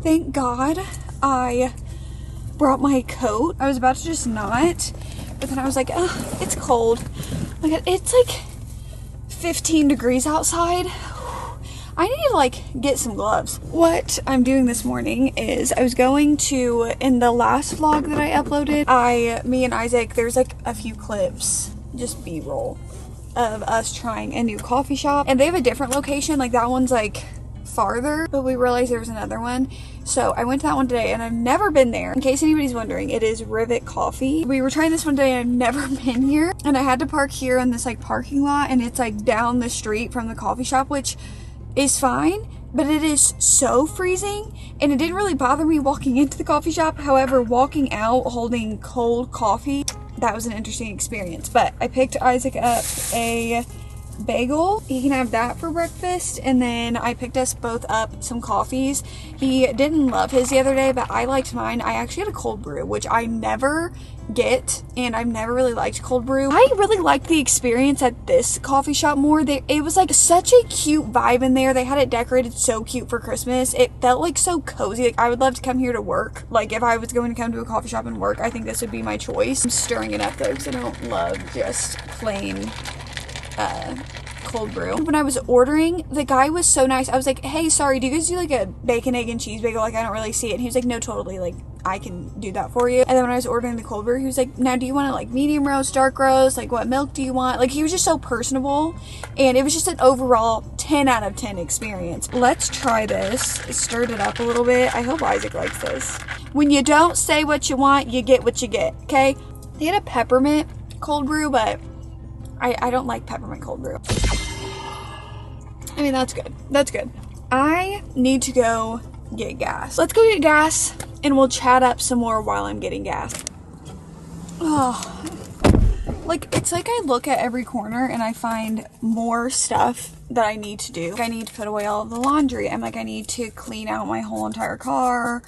Thank God I brought my coat. I was about to just not, but then I was like, oh, it's cold. Like, it's like 15 degrees outside. I need to like get some gloves. What I'm doing this morning is I was going to, in the last vlog that I uploaded, me and Isaac, there's like a few clips, just B-roll, of us trying a new coffee shop. And they have a different location, like that one's like farther, but we realized there was another one. So I went to that one today and I've never been there. In case anybody's wondering, it is Rivet Coffee. We were trying this one day and I've never been here. And I had to park here in this like parking lot, and it's like down the street from the coffee shop, which is fine, but it is so freezing, and it didn't really bother me walking into the coffee shop. However, walking out holding cold coffee, that was an interesting experience. But I picked Isaac up a bagel. He can have that for breakfast, and then I picked us both up some coffees. He didn't love his the other day, but I liked mine. I actually had a cold brew, which I never get, and I've never really liked cold brew. I really liked the experience at this coffee shop more. It was like such a cute vibe in there. They had it decorated so cute for Christmas. It felt like so cozy. Like I would love to come here to work. Like if I was going to come to a coffee shop and work, I think this would be my choice. I'm stirring it up though because I don't love just plain cold brew. When I was ordering, the guy was so nice. I was like, hey, sorry, do you guys do like a bacon, egg, and cheese bagel? Like I don't really see it. And he was like, no, totally, like I can do that for you. And then when I was ordering the cold brew, he was like, now do you want it like medium roast, dark roast, like what milk do you want? Like he was just so personable, and it was just an overall 10 out of 10 experience. Let's try this. Stirred it up a little bit. I hope Isaac likes this. When you don't say what you want, you get what you get, okay? They had a peppermint cold brew, but I don't like peppermint cold brew. I mean, that's good. That's good. I need to go get gas. Let's go get gas, and we'll chat up some more while I'm getting gas. Oh, like, it's like I look at every corner and I find more stuff that I need to do. I need to put away all of the laundry. I'm like, I need to clean out my whole entire car.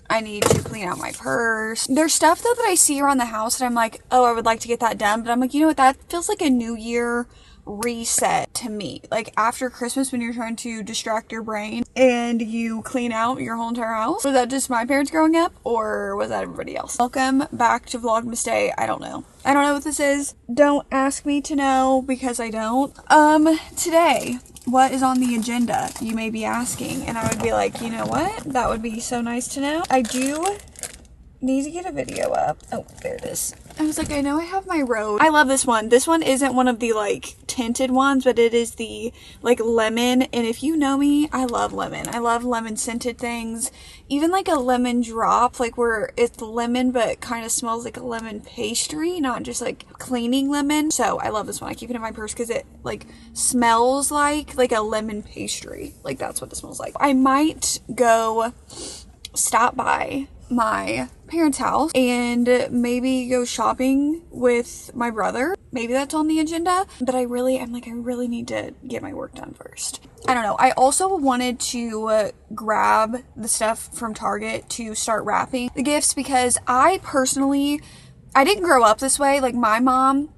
I need to clean out my purse. There's stuff though that I see around the house that I'm like, oh, I would like to get that done. But I'm like, you know what? That feels like a new year reset to me. Like after Christmas when you're trying to distract your brain and you clean out your whole entire house. Was that just my parents growing up, or was that everybody else? Welcome back to Vlogmas Day. I don't know. I don't know what this is. Don't ask me to know because I don't. Today, what is on the agenda, you may be asking, and I would be like, you know what? That would be so nice to know. I do need to get a video up. Oh, there it is. I was like, I know I have my road. I love this one. This one isn't one of the like tinted ones, but it is the like lemon. And if you know me, I love lemon. I love lemon scented things. Even like a lemon drop, like where it's lemon, but it kind of smells like a lemon pastry, not just like cleaning lemon. So I love this one. I keep it in my purse because it like smells like a lemon pastry. Like that's what it smells like. I might go stop by my parents' house and maybe go shopping with my brother. Maybe that's on the agenda, but I really need to get my work done first. I don't know. I also wanted to grab the stuff from Target to start wrapping the gifts because I didn't grow up this way. Like my mom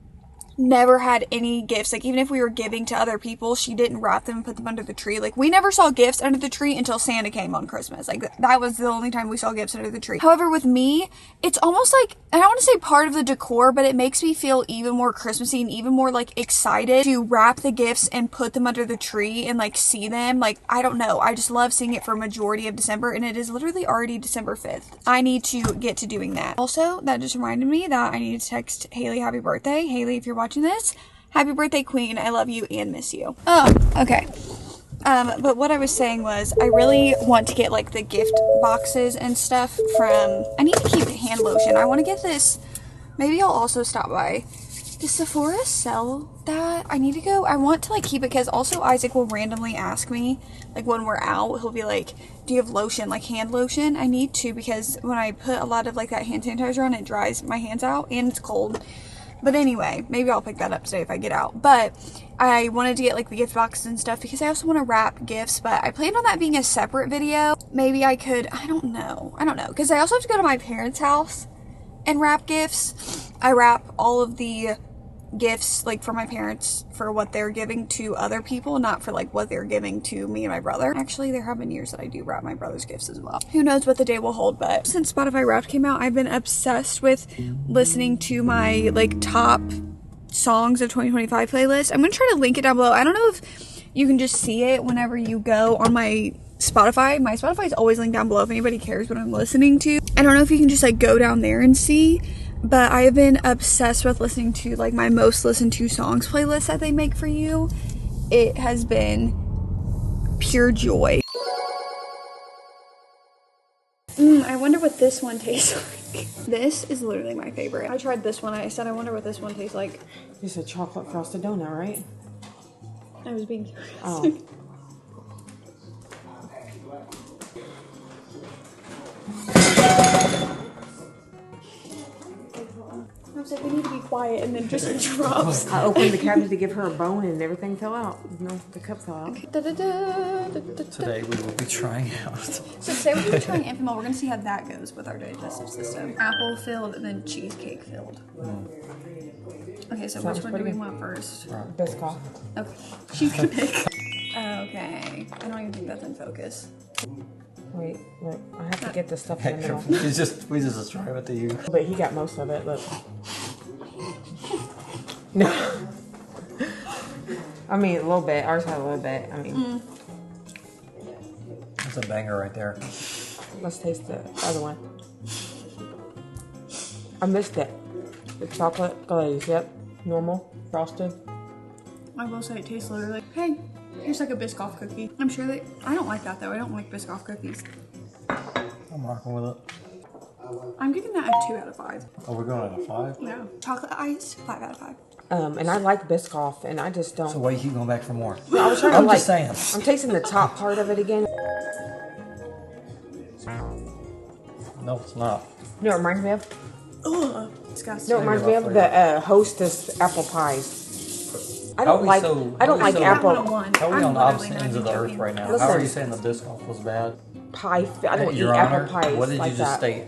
never had any gifts. Like even if we were giving to other people, she didn't wrap them and put them under the tree. Like we never saw gifts under the tree until Santa came on Christmas. Like that was the only time we saw gifts under the tree. However, with me, it's almost like, I don't want to say part of the decor, but it makes me feel even more Christmassy and even more like excited to wrap the gifts and put them under the tree and like see them. Like, I don't know. I just love seeing it for a majority of December, and it is literally already December 5th. I need to get to doing that. Also, that just reminded me that I need to text Haley happy birthday. Haley, if you're watching this, happy birthday, queen. I love you and miss you. Oh, okay. But what I was saying was I really want to get like the gift boxes and stuff from, I need to keep hand lotion. I want to get this. Maybe I'll also stop by. Does Sephora sell that? I need to go. I want to like keep it because also Isaac will randomly ask me like when we're out, he'll be like, do you have lotion, like hand lotion? I need to, because when I put a lot of like that hand sanitizer on, it dries my hands out and it's cold. But anyway, maybe I'll pick that up today if I get out. But I wanted to get like the gift boxes and stuff because I also want to wrap gifts. But I planned on that being a separate video. Maybe I could, I don't know. Because I also have to go to my parents' house and wrap gifts. I wrap all of the gifts like for my parents for what they're giving to other people, not for like what they're giving to me and my brother. Actually, there have been years that I do wrap my brother's gifts as well. Who knows what the day will hold, but since Spotify Wrapped came out, I've been obsessed with listening to my like top songs of 2025 playlist. I'm gonna try to link it down below. I don't know if you can just see it whenever you go on my Spotify. My Spotify is always linked down below if anybody cares what I'm listening to. I don't know if you can just like go down there and see, but I have been obsessed with listening to like my most listened to songs playlist that they make for you. It has been pure joy. I wonder what this one tastes like. This is literally my favorite. I tried this one. I said I wonder what this one tastes like. You said chocolate frosted donut, right? I was being curious. Oh. I was like, we need to be quiet, and then just drops. I opened the cabinet to give her a bone and everything fell out. No, the cup fell out. Today we will be trying out. So today we're going to be trying Infamil. We're going to see how that goes with our digestive system. Apple filled and then cheesecake filled. Okay, so which one do we want first? Biscoff. Okay, she's going to pick. Okay, I don't even think that's in focus. Wait, look, I have to get this stuff in the middle. we just describe it to you. But he got most of it, look. No. I mean, a little bit. Ours had a little bit. I mean. That's a banger right there. Let's taste the other one. I missed it. The chocolate glaze, yep. Normal, frosted. I will say it tastes literally, hey, here's like a Biscoff cookie. I'm sure that, I don't like that though. I don't like Biscoff cookies. I'm rocking with it. I'm giving that a 2 out of 5. Oh, we're going at a 5? Yeah. Chocolate ice, 5 out of 5. And I like Biscoff, and I just don't. So why you keep going back for more? I was trying to I'm like. just saying. I'm tasting the top part of it again. No, it's not. You know what it reminds me of? Ugh. Disgusting. No, it reminds me of the Hostess apple pies. I don't like. I don't like apple How are we on opposite ends of the earth right now? Listen. How are you saying the Biscoff was bad? pie. I don't eat Your Honor, apple pies what did like you just that. state?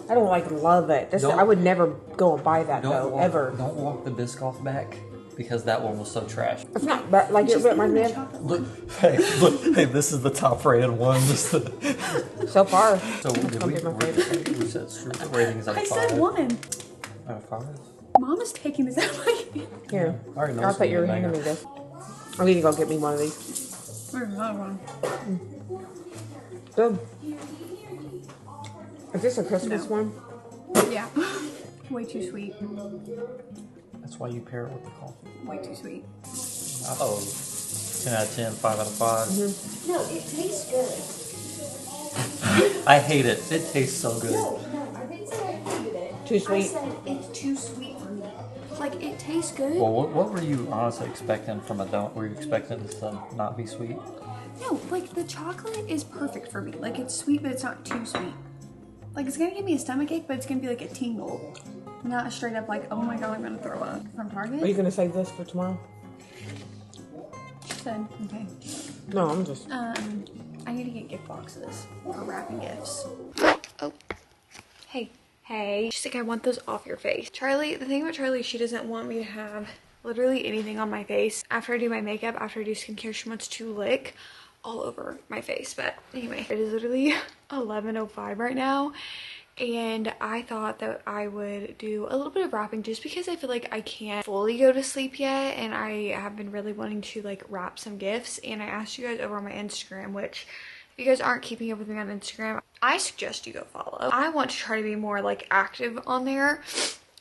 I don't like love it. I would never go and buy that though, ever. Don't walk the Biscoff back because that one was so trash. It's not bad. Like it reminds me of. Look, hey, this is the top rated one. So far. So did we said ratings out of 5? I said 1. Out of 5? Mom is taking this out of my hand. Here. I already know I it's thought you were gonna be a handing me banger. this. I need to go get me one of these. Where's another one? Good. Is this a Christmas one? Yeah. Way too sweet. That's why you pair it with the coffee. Way too sweet. Oh, 10 out of 10, 5 out of 5. No, it tastes good. I hate it. It tastes so good. No, I didn't say I hated it. Too sweet. I said it's too sweet for me. Like, it tastes good. Well, what were you honestly expecting from a donut? Were you expecting this to not be sweet? No, like, the chocolate is perfect for me. Like, it's sweet, but it's not too sweet. Like, it's gonna give me a stomachache, but it's gonna be like a tingle. Not a straight up like, oh my god, I'm gonna throw up. From Target? Are you gonna save this for tomorrow? She said, okay. No, I'm just. I need to get gift boxes for wrapping gifts. Oh. Hey. She's like, I want those off your face. Charlie, the thing about Charlie, she doesn't want me to have literally anything on my face. After I do my makeup, after I do skincare, she wants to lick all over my face. But anyway, it is literally 11:05 right now. And I thought that I would do a little bit of wrapping just because I feel like I can't fully go to sleep yet. And I have been really wanting to like wrap some gifts. And I asked you guys over on my Instagram, which if you guys aren't keeping up with me on Instagram, I suggest you go follow. I want to try to be more like active on there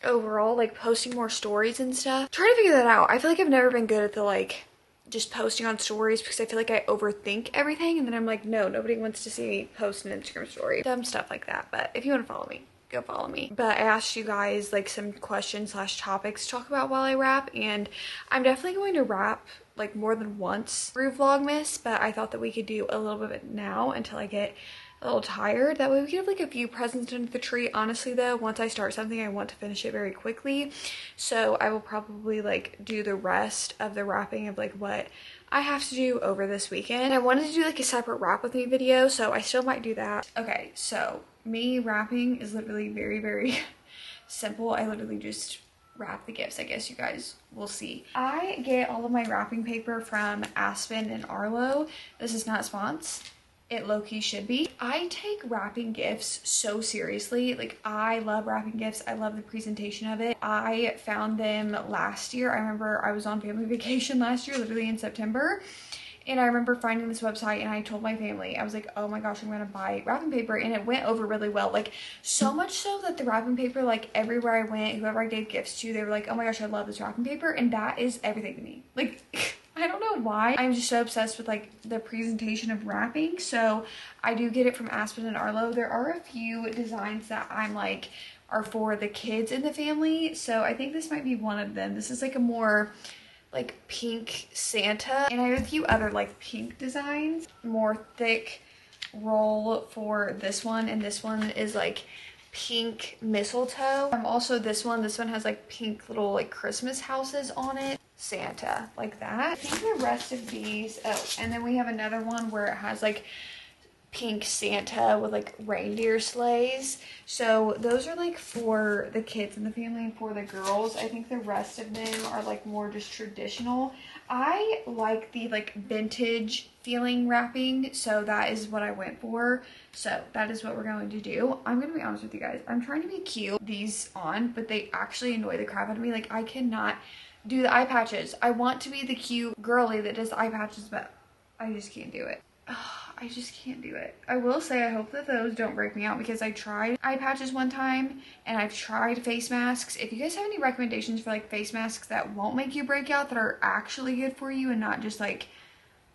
overall, like posting more stories and stuff. Try to figure that out. I feel like I've never been good at the like just posting on stories because I feel like I overthink everything and then I'm like, no, nobody wants to see me post an Instagram story. Dumb stuff like that. But if you want to follow me, go follow me. But I asked you guys like some questions / topics to talk about while I wrap, and I'm definitely going to wrap like more than once through Vlogmas, but I thought that we could do a little bit now until I get a little tired. That way we could have like a few presents under the tree. Honestly though, once I start something, I want to finish it very quickly. So I will probably like do the rest of the wrapping of like what I have to do over this weekend. I wanted to do like a separate wrap with me video, so I still might do that. Okay, so me wrapping is literally very, very simple. I literally just wrap the gifts, I guess you guys will see. I get all of my wrapping paper from Aspen and Arlo. This is not spons. It low-key should be. I take wrapping gifts so seriously. Like, I love wrapping gifts. I love the presentation of it. I found them last year. I remember I was on family vacation last year, literally in September. And I remember finding this website and I told my family, I was like, oh my gosh, I'm gonna buy wrapping paper. And it went over really well. Like, so much so that the wrapping paper, like, everywhere I went, whoever I gave gifts to, they were like, oh my gosh, I love this wrapping paper. And that is everything to me. Like, I don't know why. I'm just so obsessed with like the presentation of wrapping. So I do get it from Aspen and Arlo. There are a few designs that I'm like are for the kids in the family. So I think this might be one of them. This is like a more like pink Santa. And I have a few other like pink designs. More thick roll for this one. And this one is like pink mistletoe. Also this one has like pink little like Christmas houses on it. Santa, like that. I think the rest of these, oh, and then we have another one where it has like pink Santa with like reindeer sleighs. So those are like for the kids in the family and for the girls. I think the rest of them are like more just traditional. I like the like vintage feeling wrapping, so that is what I went for. So that is what we're going to do. I'm gonna be honest with you guys. I'm trying to be cute these on, but they actually annoy the crap out of me. Like, I cannot do the eye patches. I want to be the cute girly that does the eye patches, but I just can't do it. I just can't do it. I will say I hope that those don't break me out because I tried eye patches one time and I've tried face masks. If you guys have any recommendations for like face masks that won't make you break out, that are actually good for you and not just like,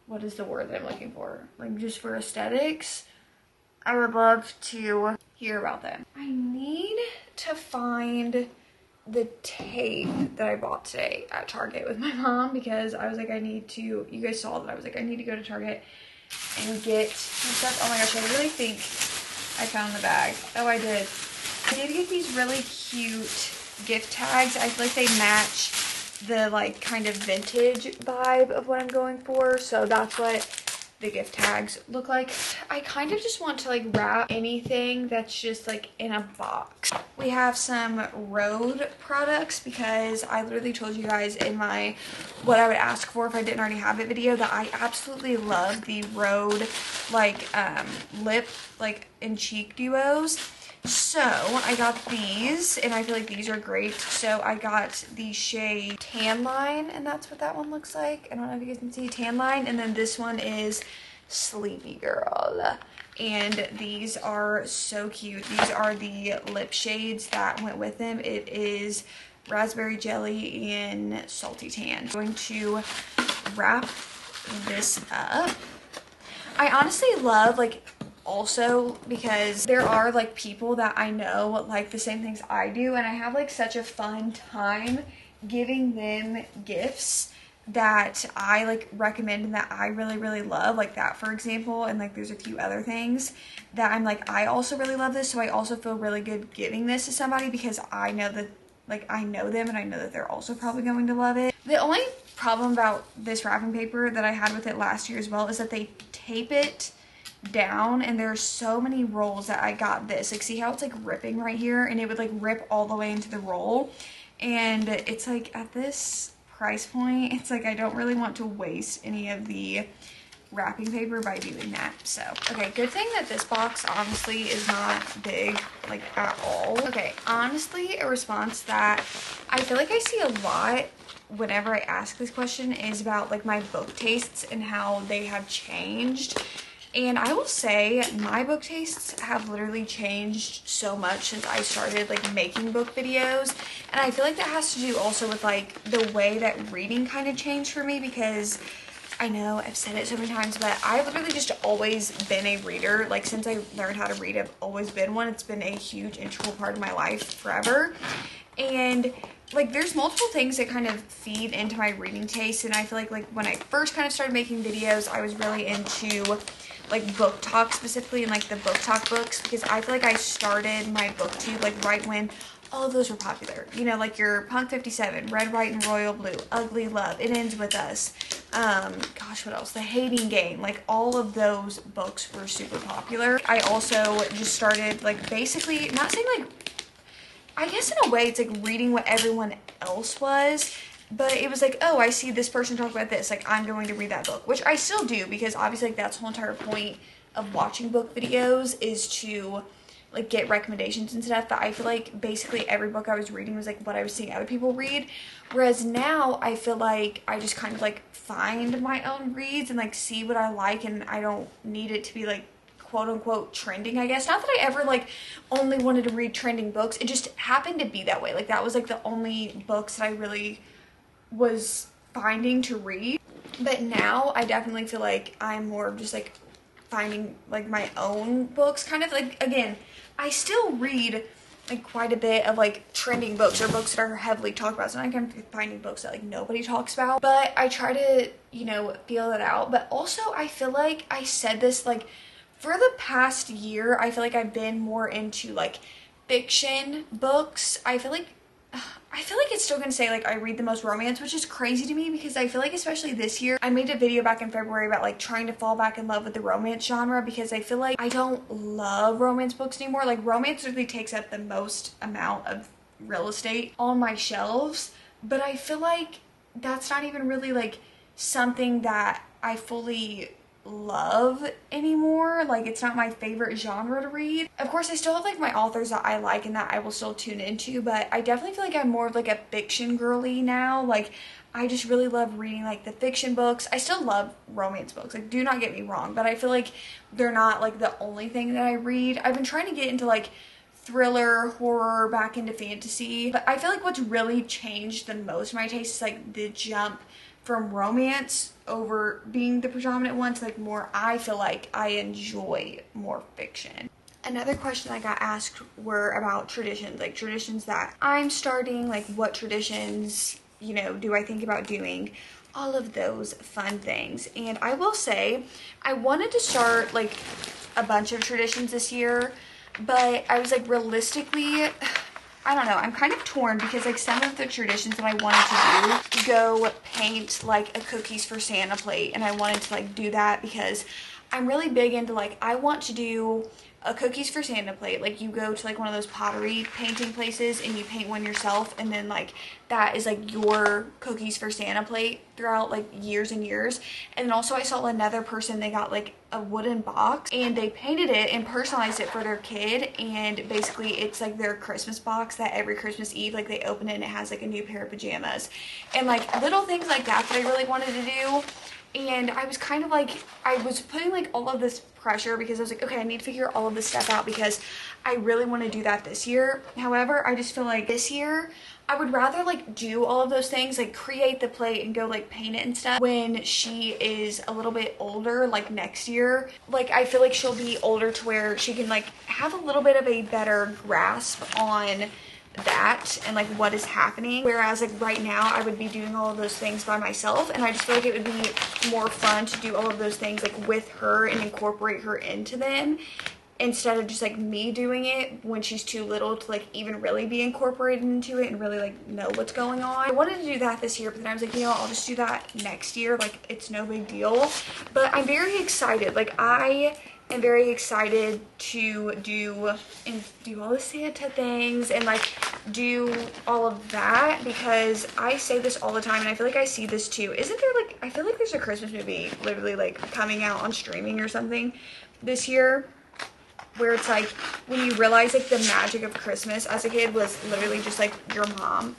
what is the word that I'm looking for? Like just for aesthetics, I would love to hear about them. I need to find the tape that I bought today at Target with my mom because I was like, I need to, you guys saw that I was like, I need to go to Target and get some stuff. Oh my gosh, I really think I found the bag. Oh, I did. I did get these really cute gift tags. I feel like they match the like kind of vintage vibe of what I'm going for. So that's what the gift tags look like. I kind of just want to like wrap anything that's just like in a box. We have some Rode products because I literally told you guys in my what I would ask for if I didn't already have it video that I absolutely love the Rode like lip like and cheek duos. So I got these and I feel like these are great. So I got the shade Tan Line and that's what that one looks like. I don't know if you guys can see Tan Line. And then this one is Sleepy Girl. And these are so cute. These are the lip shades that went with them. It is Raspberry Jelly and Salty Tan. I'm going to wrap this up. I honestly love like also because there are like people that I know like the same things I do and I have like such a fun time giving them gifts that I like recommend and that I really love, like that for example, and like there's a few other things that I'm like I also really love this, so I also feel really good giving this to somebody because I know that like I know them and I know that they're also probably going to love it. The only problem about this wrapping paper that I had with it last year as well is that they tape it down and there's so many rolls that I got this. Like, see how it's like ripping right here, and it would like rip all the way into the roll, and it's like at this price point, it's like I don't really want to waste any of the wrapping paper by doing that. So okay, good thing that this box honestly is not big like at all. Okay, honestly a response that I feel like I see a lot whenever I ask this question is about like my book tastes and how they have changed. And I will say my book tastes have literally changed so much since I started like making book videos. And I feel like that has to do also with like the way that reading kind of changed for me, because I know I've said it so many times, but I've literally just always been a reader. Like since I learned how to read, I've always been one. It's been a huge integral part of my life forever. And like there's multiple things that kind of feed into my reading taste. And I feel like when I first kind of started making videos, I was really into like book talk specifically, and like the book talk books, because I feel like I started my booktube like right when all of those were popular, you know, like your Punk 57, Red, White, and Royal Blue, Ugly Love, It Ends With Us, gosh, what else, The Hating Game, like all of those books were super popular. I also just started like basically, not saying like I guess in a way it's like reading what everyone else was, but it was like, oh, I see this person talk about this, like I'm going to read that book, which I still do, because obviously like that's the whole entire point of watching book videos is to like get recommendations and stuff. But I feel like basically every book I was reading was like what I was seeing other people read, whereas now I feel like I just kind of like find my own reads and like see what I like, and I don't need it to be like quote unquote trending, I guess. Not that I ever like only wanted to read trending books, it just happened to be that way. Like that was like the only books that I really was finding to read. But now I definitely feel like I'm more of just like finding like my own books, kind of like, again, I still read like quite a bit of like trending books or books that are heavily talked about. So I'm finding books that like nobody talks about, but I try to, you know, feel it out. But also I feel like I said this like for the past year, I feel like I've been more into like fiction books. I feel like it's still gonna say like I read the most romance, which is crazy to me, because I feel like especially this year, I made a video back in February about like trying to fall back in love with the romance genre, because I feel like I don't love romance books anymore. Like romance really takes up the most amount of real estate on my shelves, but I feel like that's not even really like something that I fully love anymore. Like it's not my favorite genre to read. Of course I still have like my authors that I like and that I will still tune into, but I definitely feel like I'm more of like a fiction girly now. Like I just really love reading like the fiction books. I still love romance books, like do not get me wrong, but I feel like they're not like the only thing that I read. I've been trying to get into like thriller, horror, back into fantasy, but I feel like what's really changed the most in my taste is like the jump from romance over being the predominant one to like more, I feel like I enjoy more fiction. Another question I got asked were about traditions, like traditions that I'm starting, like what traditions, you know, do I think about doing, all of those fun things. And I will say I wanted to start like a bunch of traditions this year, but I was like, realistically, I don't know, I'm kind of torn, because like some of the traditions that I wanted to do, go paint like a cookies for Santa plate, and I wanted to like do that because I'm really big into like, I want to do a cookies for Santa plate. Like you go to like one of those pottery painting places and you paint one yourself, and then like that is like your cookies for Santa plate throughout like years and years. And then also I saw another person, they got like a wooden box and they painted it and personalized it for their kid, and basically it's like their Christmas box that every Christmas Eve like they open it and it has like a new pair of pajamas and like little things like that that I really wanted to do. And I was kind of like, I was putting like all of this pressure, because I was like, okay, I need to figure all of this stuff out because I really want to do that this year. However, I just feel like this year I would rather like do all of those things, like create the plate and go like paint it and stuff when she is a little bit older, like next year. Like I feel like she'll be older to where she can like have a little bit of a better grasp on that and like what is happening, whereas like right now I would be doing all of those things by myself, and I just feel like it would be more fun to do all of those things like with her and incorporate her into them, instead of just like me doing it when she's too little to like even really be incorporated into it and really like know what's going on. I wanted to do that this year, but then I was like, you know, I'll just do that next year, like it's no big deal. But I'm very excited, like I am very excited to do all the Santa things and like do all of that, because I say this all the time and I feel like I see this too. Isn't there like, I feel like there's a Christmas movie literally like coming out on streaming or something this year, where it's like when you realize like the magic of Christmas as a kid was literally just like your mom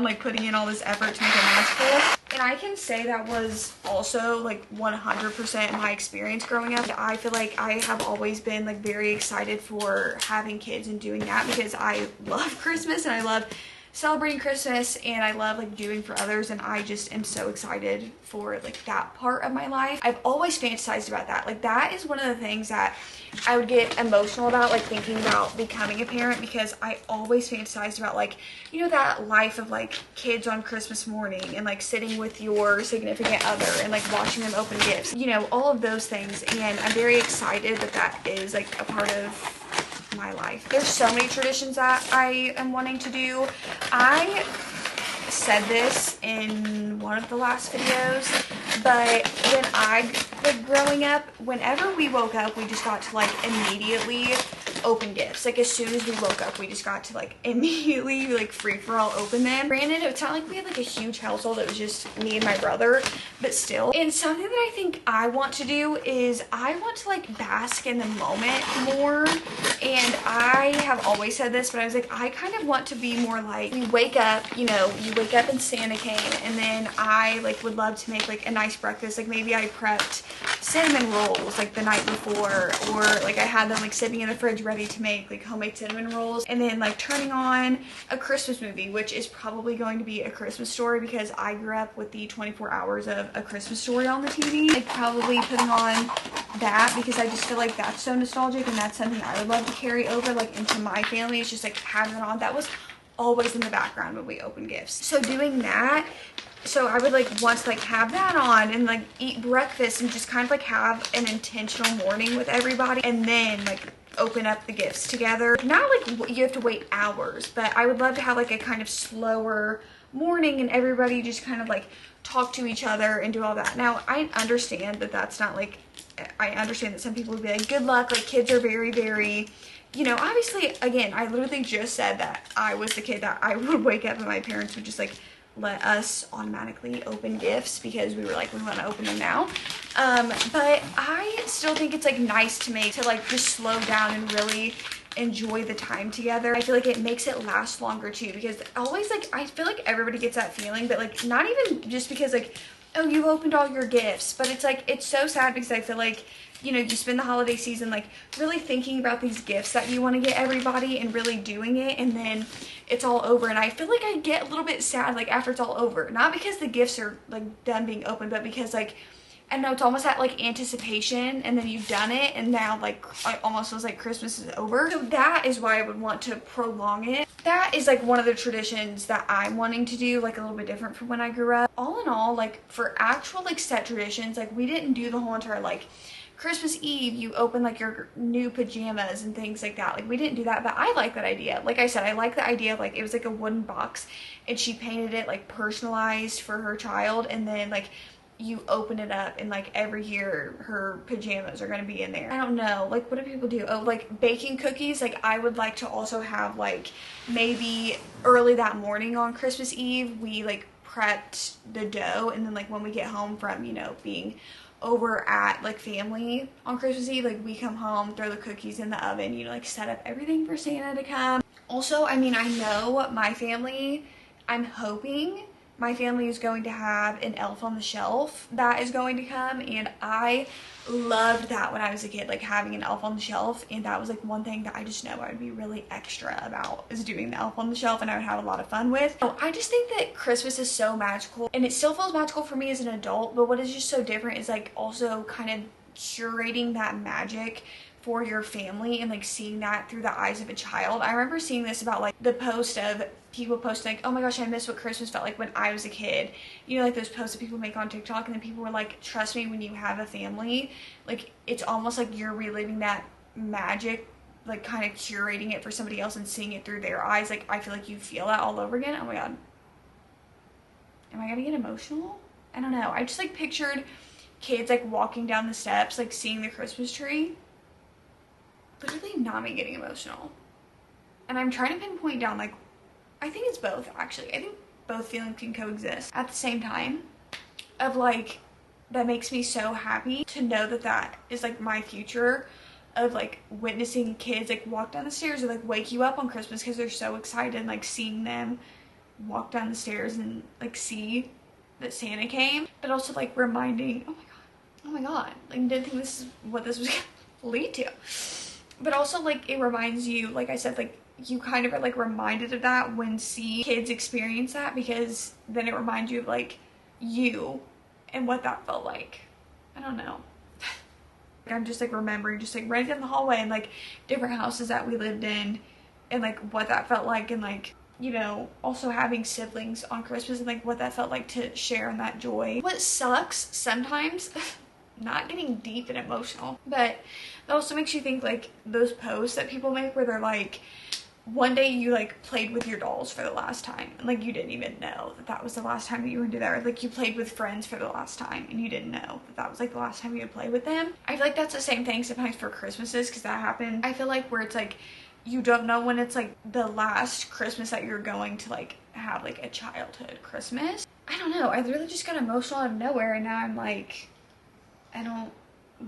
like putting in all this effort to make it magical. And I can say that was also like 100% my experience growing up. I feel like I have always been like very excited for having kids and doing that, because I love Christmas and I love celebrating Christmas and I love like doing for others, and I just am so excited for like that part of my life. I've always fantasized about that. Like that is one of the things that I would get emotional about, like thinking about becoming a parent, because I always fantasized about like, you know, that life of like kids on Christmas morning and like sitting with your significant other and like watching them open gifts, you know, all of those things. And I'm very excited that that is like a part of my life. There's so many traditions that I am wanting to do. I said this in one of the last videos, but when I, like growing up, whenever we woke up, we just got to like immediately open gifts. Like as soon as we woke up, we just got to like immediately like free for all open them. Granted, it's not like we had like a huge household. It was just me and my brother, but still. And something that I think I want to do is I want to like bask in the moment more. And I have always said this, but I was like, I kind of want to be more like, we wake up, you know, you wake up and Santa came, and then I like would love to make like a nice breakfast. Like maybe I prepped cinnamon rolls like the night before, or like I had them like sitting in the fridge ready to make like homemade cinnamon rolls, and then like turning on a Christmas movie, which is probably going to be A Christmas Story because I grew up with the 24 hours of A Christmas Story on the TV. Like probably putting on that because I just feel like that's so nostalgic, and that's something I would love to carry over like into my family. It's just like having it on. That was always in the background when we open gifts. So doing that, so I would like want to like have that on and like eat breakfast and just kind of like have an intentional morning with everybody, and then like open up the gifts together. Not like you have to wait hours, but I would love to have like a kind of slower morning and everybody just kind of like talk to each other and do all that. Now I understand that that's not like, I understand that some people would be like, good luck, like kids are very, very, you know, obviously, again, I literally just said that I was the kid that I would wake up and my parents would just like let us automatically open gifts because we were like, we want to open them now. But I still think it's like nice to make, to like just slow down and really enjoy the time together. I feel like it makes it last longer too, because always like, I feel like everybody gets that feeling, but like not even just because like, oh, you opened all your gifts, but it's like, it's so sad because I feel like, you know, you spend the holiday season like really thinking about these gifts that you want to get everybody and really doing it, and then it's all over. And I feel like I get a little bit sad like after it's all over, not because the gifts are like done being opened, but because like, I know it's almost that like anticipation, and then you've done it, and now like I almost feels like Christmas is over. So that is why I would want to prolong it. That is like one of the traditions that I'm wanting to do, like a little bit different from when I grew up. All in all, like for actual like set traditions, like we didn't do the whole entire like Christmas Eve you open like your new pajamas and things like that. Like we didn't do that, but I like that idea. Like I said, I like the idea of like it was like a wooden box and she painted it like personalized for her child, and then like you open it up and like every year her pajamas are going to be in there. I don't know, like what do people do? Oh, like baking cookies. Like I would like to also have like maybe early that morning on Christmas Eve we like prepped the dough, and then like when we get home from, you know, being over at like family on Christmas Eve, like we come home, throw the cookies in the oven, you know, like set up everything for Santa to come. Also, I mean, I know my family, I'm hoping my family is going to have an elf on the shelf that is going to come, and I loved that when I was a kid, like having an elf on the shelf, and that was like one thing that I just know I would be really extra about, is doing the elf on the shelf, and I would have a lot of fun with. So I just think that Christmas is so magical, and it still feels magical for me as an adult, but what is just so different is like also kind of curating that magic for your family and like seeing that through the eyes of a child. I remember seeing this about like the post of people posting like, oh my gosh, I miss what Christmas felt like when I was a kid. You know, like those posts that people make on TikTok, and then people were like, trust me, when you have a family, like it's almost like you're reliving that magic, like kind of curating it for somebody else and seeing it through their eyes. Like I feel like you feel that all over again. Oh my god. Am I gonna get emotional? I don't know. I just like pictured kids like walking down the steps, like seeing the Christmas tree. Literally not me getting emotional. And I'm trying to pinpoint down like, I think it's both actually. I think both feelings can coexist at the same time, of like, that makes me so happy to know that that is like my future, of like witnessing kids like walk down the stairs or like wake you up on Christmas because they're so excited, and like seeing them walk down the stairs and like see that Santa came, but also like reminding, oh my god, like didn't think this is what this was gonna lead to. But also like it reminds you, like I said, like you kind of are like reminded of that when see kids experience that, because then it reminds you of like you and what that felt like. I don't know. I'm just like remembering just like right down the hallway and like different houses that we lived in, and like what that felt like, and like, you know, also having siblings on Christmas and like what that felt like to share in that joy. What sucks sometimes, not getting deep and emotional, but it also makes you think like those posts that people make where they're like, one day you like played with your dolls for the last time and like you didn't even know that that was the last time that you were gonna do that, or like you played with friends for the last time and you didn't know that that was like the last time you would play with them. I feel like that's the same thing sometimes for Christmases, because that happened. I feel like where it's like you don't know when it's like the last Christmas that you're going to like have like a childhood Christmas. I don't know, I really just got emotional out of nowhere, and now I'm like, I don't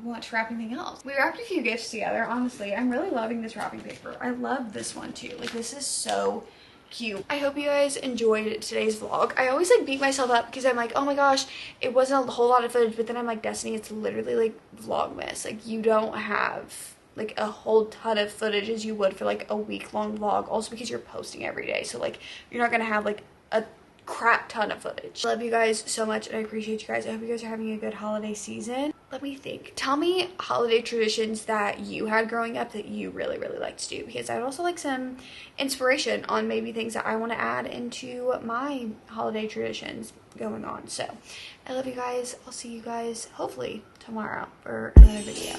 want to wrap anything else. We wrapped a few gifts together. Honestly, I'm really loving this wrapping paper. I love this one too. Like, this is so cute. I hope you guys enjoyed today's vlog. I always like beat myself up because I'm like, oh my gosh, it wasn't a whole lot of footage, but then I'm like, Destiny, it's literally like Vlogmas. Like, you don't have like a whole ton of footage as you would for like a week-long vlog, also because you're posting every day, so like you're not gonna have like a crap ton of footage. I love you guys so much and I appreciate you guys. I hope you guys are having a good holiday season. Let me think. Tell me holiday traditions that you had growing up that you really like to do, because I'd also like some inspiration on maybe things that I want to add into my holiday traditions going on. So I love you guys. I'll see you guys hopefully tomorrow for another video.